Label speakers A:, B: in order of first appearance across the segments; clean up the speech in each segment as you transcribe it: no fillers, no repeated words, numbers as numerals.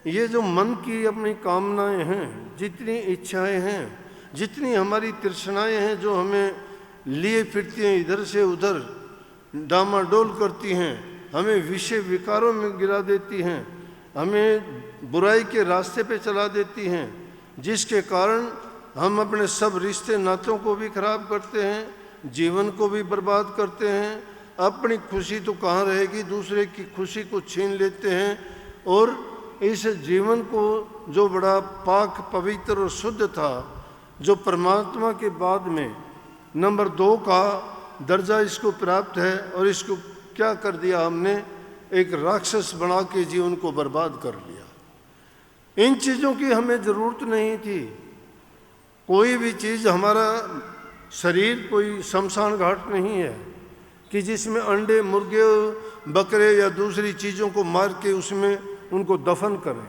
A: ये जो मन की अपनी कामनाएं हैं, जितनी इच्छाएं हैं, जितनी हमारी तृष्णाएं हैं जो हमें लिए फिरती हैं, इधर से उधर डामाडोल करती हैं, हमें विषय विकारों में गिरा देती हैं, हमें बुराई के रास्ते पे चला देती हैं, जिसके कारण हम अपने सब रिश्ते नातों को भी खराब करते हैं, जीवन को भी बर्बाद करते हैं। अपनी खुशी तो कहाँ रहेगी, दूसरे की खुशी को छीन लेते हैं और इस जीवन को जो बड़ा पाक पवित्र और शुद्ध था, जो परमात्मा के बाद में नंबर 2 का दर्जा इसको प्राप्त है, और इसको क्या कर दिया हमने, एक राक्षस बना के जीवन को बर्बाद कर लिया। इन चीज़ों की हमें ज़रूरत नहीं थी। कोई भी चीज़, हमारा शरीर कोई शमशान घाट नहीं है कि जिसमें अंडे, मुर्गे, बकरे या दूसरी चीज़ों को मार के उसमें उनको दफन करें।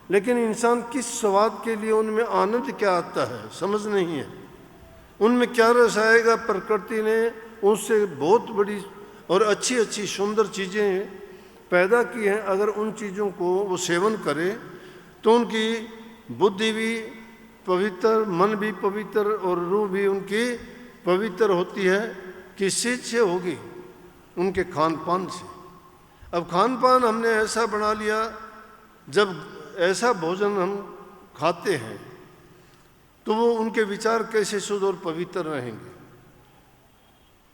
A: लेकिन इंसान किस स्वाद के लिए, उनमें आनंद क्या आता है, समझ नहीं है। उनमें क्या रस आएगा, प्रकृति ने उससे बहुत बड़ी और अच्छी अच्छी सुंदर चीज़ें पैदा की हैं। अगर उन चीज़ों को वो सेवन करे तो उनकी बुद्धि भी पवित्र, मन भी पवित्र और रूह भी उनकी पवित्र होती है। किस चीज़ से होगी? उनके खान पान से। अब खान पान हमने ऐसा बना लिया, जब ऐसा भोजन हम खाते हैं तो वो उनके विचार कैसे शुद्ध और पवित्र रहेंगे।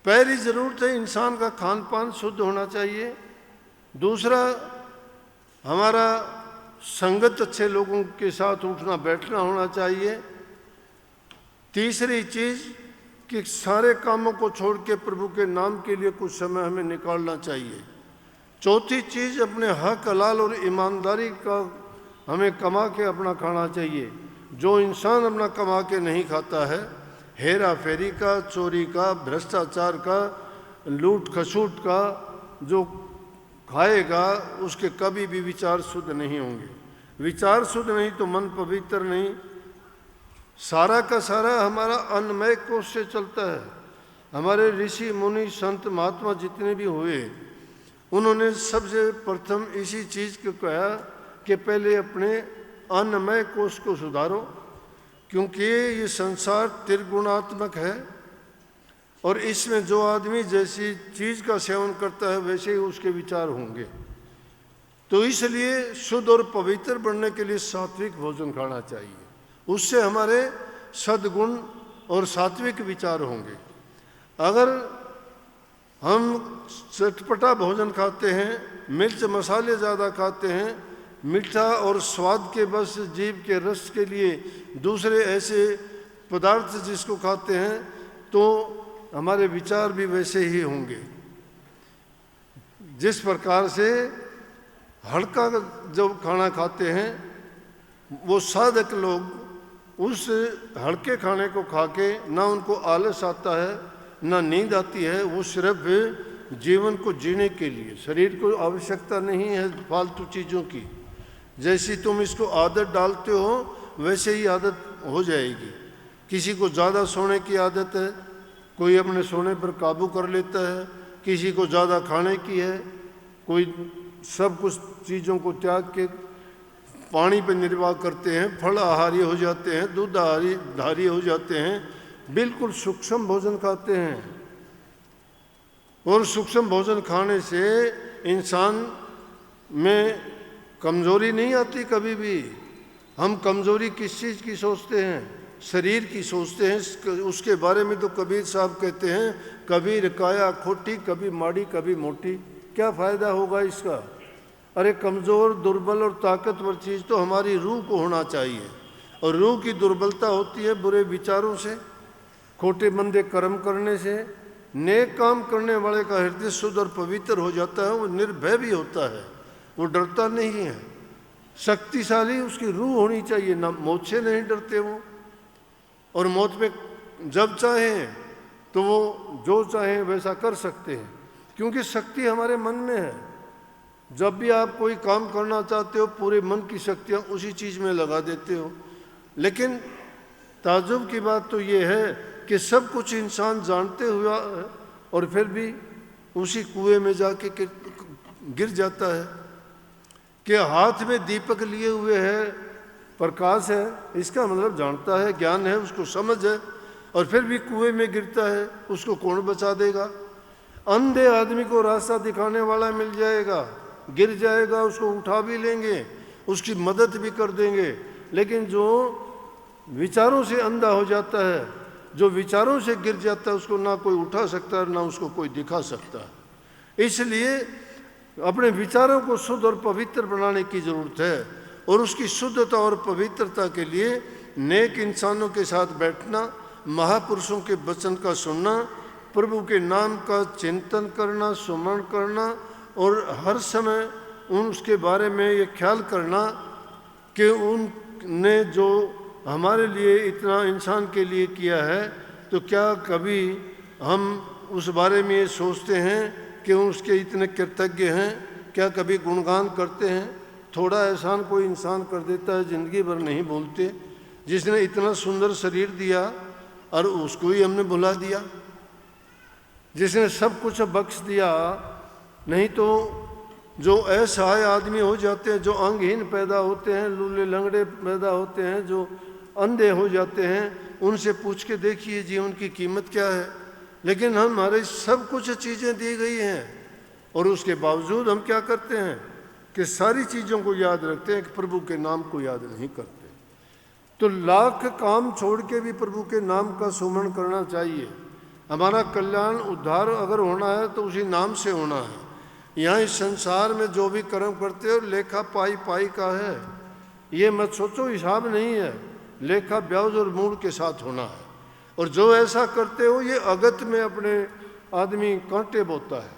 A: पहली ज़रूरत है इंसान का खान पान शुद्ध होना चाहिए। दूसरा, हमारा संगत अच्छे लोगों के साथ उठना बैठना होना चाहिए। तीसरी चीज़ कि सारे कामों को छोड़ के प्रभु के नाम के लिए कुछ समय हमें निकालना चाहिए। चौथी चीज़, अपने हक, हलाल और ईमानदारी का हमें कमा के अपना खाना चाहिए। जो इंसान अपना कमा के नहीं खाता है, हेरा फेरी का, चोरी का, भ्रष्टाचार का, लूट खसूट का जो खाएगा, उसके कभी भी विचार शुद्ध नहीं होंगे। विचार शुद्ध नहीं तो मन पवित्र नहीं। सारा का सारा हमारा अन्नमय कोष से चलता है। हमारे ऋषि मुनि संत महात्मा जितने भी हुए, उन्होंने सबसे प्रथम इसी चीज़ को कहा कि पहले अपने अन्नमय कोष को सुधारो, क्योंकि ये संसार त्रिगुणात्मक है और इसमें जो आदमी जैसी चीज़ का सेवन करता है वैसे ही उसके विचार होंगे। तो इसलिए शुद्ध और पवित्र बनने के लिए सात्विक भोजन खाना चाहिए। उससे हमारे सद्गुण और सात्विक विचार होंगे। अगर हम चटपटा भोजन खाते हैं, मिर्च मसाले ज़्यादा खाते हैं, मीठा और स्वाद के बस जीभ के रस के लिए दूसरे ऐसे पदार्थ जिसको खाते हैं, तो हमारे विचार भी वैसे ही होंगे। जिस प्रकार से हल्का जब खाना खाते हैं, वो साधक लोग उस हल्के खाने को खा के ना उनको आलस आता है, ना नींद आती है। वो सिर्फ जीवन को जीने के लिए, शरीर को आवश्यकता नहीं है फालतू चीज़ों की। जैसी तुम इसको आदत डालते हो वैसे ही आदत हो जाएगी। किसी को ज़्यादा सोने की आदत है, कोई अपने सोने पर काबू कर लेता है। किसी को ज़्यादा खाने की है, कोई सब कुछ चीज़ों को त्याग के पानी पर निर्वाह करते हैं, फल आहारी हो जाते हैं, दूध धारी हो जाते हैं, बिल्कुल सूक्ष्म भोजन खाते हैं। और सूक्ष्म भोजन खाने से इंसान में कमज़ोरी नहीं आती कभी भी। हम कमज़ोरी किस चीज़ की सोचते हैं? शरीर की सोचते हैं। उसके बारे में तो कबीर साहब कहते हैं, कबीर काया खोटी, कभी माड़ी कभी मोटी। क्या फ़ायदा होगा इसका? अरे कमज़ोर, दुर्बल और ताकतवर चीज़ तो हमारी रूह को होना चाहिए, और रूह की दुर्बलता होती है बुरे विचारों से, खोटे मंदे कर्म करने से। नेक काम करने वाले का हृदय शुद्ध और पवित्र हो जाता है, वो निर्भय भी होता है, वो डरता नहीं है। शक्तिशाली उसकी रूह होनी चाहिए, ना मौत से नहीं डरते वो। और मौत में जब चाहें तो वो जो चाहें वैसा कर सकते हैं, क्योंकि शक्ति हमारे मन में है। जब भी आप कोई काम करना चाहते हो, पूरे मन की शक्तियाँ उसी चीज़ में लगा देते हो। लेकिन ताज्जुब की बात तो ये है कि सब कुछ इंसान जानते हुआ और फिर भी उसी कुएं में जाके गिर जाता है। कि हाथ में दीपक लिए हुए है, प्रकाश है, इसका मतलब जानता है, ज्ञान है, उसको समझ है, और फिर भी कुएं में गिरता है, उसको कौन बचा देगा? अंधे आदमी को रास्ता दिखाने वाला मिल जाएगा, गिर जाएगा उसको उठा भी लेंगे, उसकी मदद भी कर देंगे। लेकिन जो विचारों से अंधा हो जाता है, जो विचारों से गिर जाता है, उसको ना कोई उठा सकता है, ना उसको कोई दिखा सकता है। इसलिए अपने विचारों को शुद्ध और पवित्र बनाने की ज़रूरत है, और उसकी शुद्धता और पवित्रता के लिए नेक इंसानों के साथ बैठना, महापुरुषों के वचन का सुनना, प्रभु के नाम का चिंतन करना, सुमरण करना, और हर समय उसके बारे में ये ख्याल करना कि उनने जो हमारे लिए इतना इंसान के लिए किया है, तो क्या कभी हम उस बारे में ये सोचते हैं कि उसके इतने कृतज्ञ हैं? क्या कभी गुणगान करते हैं? थोड़ा एहसान कोई इंसान कर देता है, ज़िंदगी भर नहीं बोलते, जिसने इतना सुंदर शरीर दिया और उसको ही हमने भुला दिया, जिसने सब कुछ बख्श दिया। नहीं तो जो असहाय आदमी हो जाते हैं, जो अंगहीन पैदा होते हैं, लूले लंगड़े पैदा होते हैं, जो अंधे हो जाते हैं, उनसे पूछ के देखिए जीवन की कीमत क्या है। लेकिन हमारे सब कुछ चीज़ें दी गई हैं, और उसके बावजूद हम क्या करते हैं कि सारी चीज़ों को याद रखते हैं, कि प्रभु के नाम को याद नहीं करते। तो लाख काम छोड़ के भी प्रभु के नाम का सुमरण करना चाहिए। हमारा कल्याण उद्धार अगर होना है तो उसी नाम से होना है। यहाँ इस संसार में जो भी कर्म करते हो, लेखा पाई पाई का है, ये मत सोचो, हिसाब नहीं है, लेखा ब्याज और मूल के साथ होना है। और जो ऐसा करते हो, ये अगत में अपने आदमी कांटे बोता है,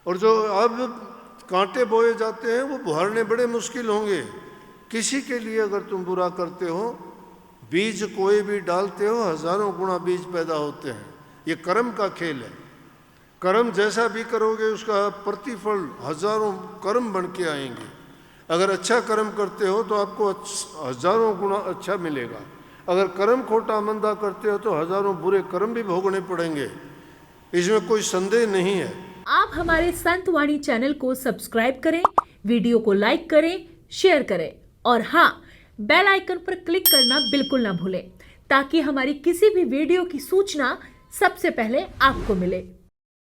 A: और जो अब कांटे बोए जाते हैं वो बुहारने बड़े मुश्किल होंगे। किसी के लिए अगर तुम बुरा करते हो, बीज कोई भी डालते हो, हजारों गुना बीज पैदा होते हैं। ये कर्म का खेल है। कर्म जैसा भी करोगे, उसका प्रतिफल हजारों कर्म बन के आएंगे। अगर अच्छा कर्म करते हो तो आपको हजारों गुना अच्छा मिलेगा। अगर कर्म खोटा मंदा करते हो तो हजारों बुरे कर्म भी भोगने पड़ेंगे, इसमें कोई संदेह नहीं है।
B: आप हमारे संत वाणी चैनल को सब्सक्राइब करें, वीडियो को लाइक करें, शेयर करें, और हाँ, बेल आइकन पर क्लिक करना बिल्कुल ना भूलें, ताकि हमारी किसी भी वीडियो की सूचना सबसे पहले आपको मिले।